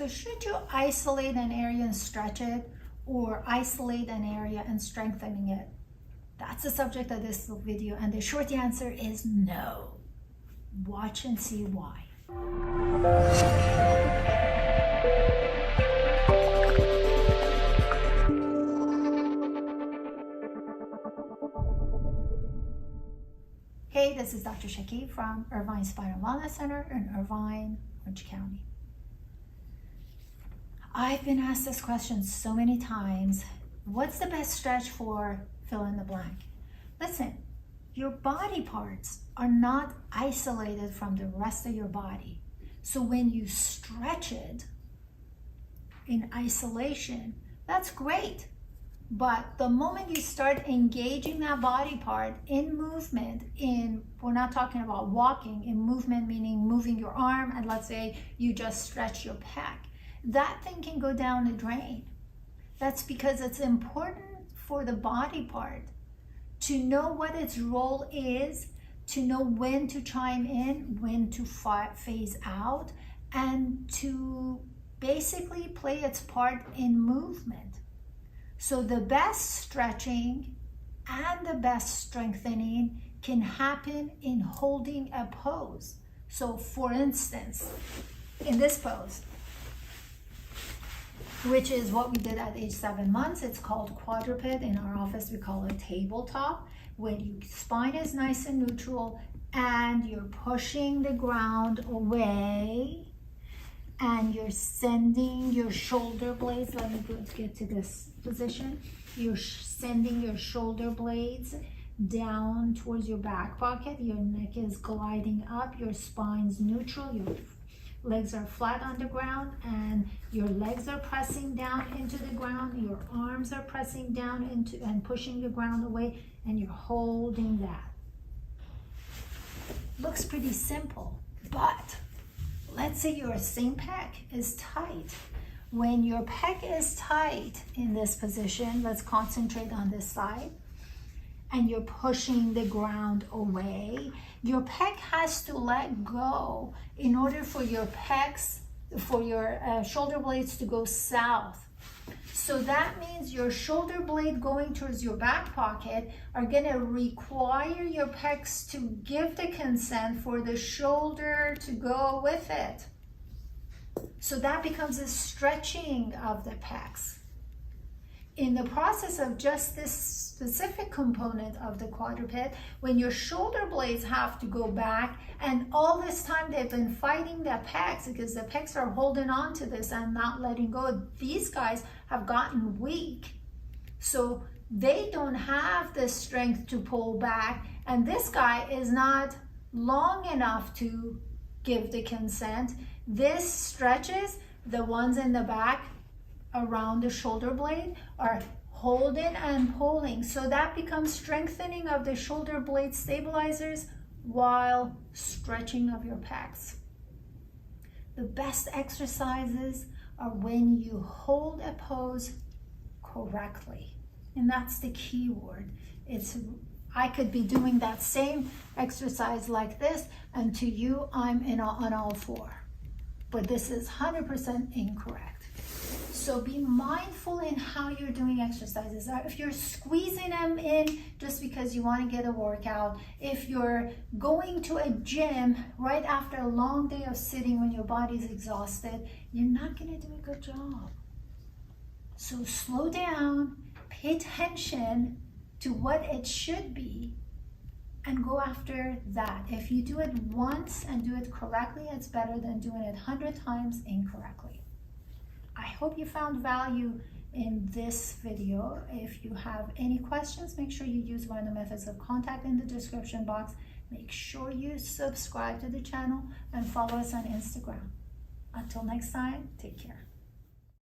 So should you isolate an area and stretch it, or isolate an area and strengthening it? That's the subject of this video, and the short answer is no. Watch and see why. Hey, this is Dr. Shaki from Irvine Spinal Wellness Center in Irvine, Orange County. I've been asked this question so many times. What's the best stretch for fill in the blank? Listen, your body parts are not isolated from the rest of your body. So when you stretch it in isolation, that's great. But the moment you start engaging that body part in movement, we're not talking about walking, in movement meaning moving your arm, and let's say you just stretch your pec, that thing can go down the drain. That's because it's important for the body part to know what its role is, to know when to chime in, when to phase out, and to basically play its part in movement. So the best stretching and the best strengthening can happen in holding a pose. So for instance, in this pose, which is what we did at age 7 months, it's called quadruped. In our office, we call it tabletop, where your spine is nice and neutral and you're pushing the ground away and you're sending your shoulder blades. Let me get to this position. You're sending your shoulder blades down towards your back pocket. Your neck is gliding up. Your spine's neutral. Your legs are flat on the ground and your legs are pressing down into the ground. Your arms are pressing down into and pushing the ground away, and you're holding that. Looks pretty simple, but let's say your same pec is tight. When your pec is tight in this position, let's concentrate on this side, and you're pushing the ground away, your pec has to let go in order for your shoulder blades to go south. So that means your shoulder blade going towards your back pocket are going to require your pecs to give the consent for the shoulder to go with it. So that becomes a stretching of the pecs. In the process of just this specific component of the quadruped, when your shoulder blades have to go back, and all this time they've been fighting the pecs because the pecs are holding on to this and not letting go, these guys have gotten weak. So they don't have the strength to pull back, and this guy is not long enough to give the consent. This stretches, the ones in the back around the shoulder blade are holding and pulling. So that becomes strengthening of the shoulder blade stabilizers while stretching of your pecs. The best exercises are when you hold a pose correctly. And that's the key word. I could be doing that same exercise like this, and to you, I'm on all four. But this is 100% incorrect. So be mindful in how you're doing exercises. If you're squeezing them in just because you want to get a workout, if you're going to a gym right after a long day of sitting when your body's exhausted, you're not going to do a good job. So slow down, pay attention to what it should be, and go after that. If you do it once and do it correctly, it's better than doing it 100 times incorrectly. I hope you found value in this video. If you have any questions, make sure you use one of the methods of contact in the description box. Make sure you subscribe to the channel and follow us on Instagram. Until next time, take care.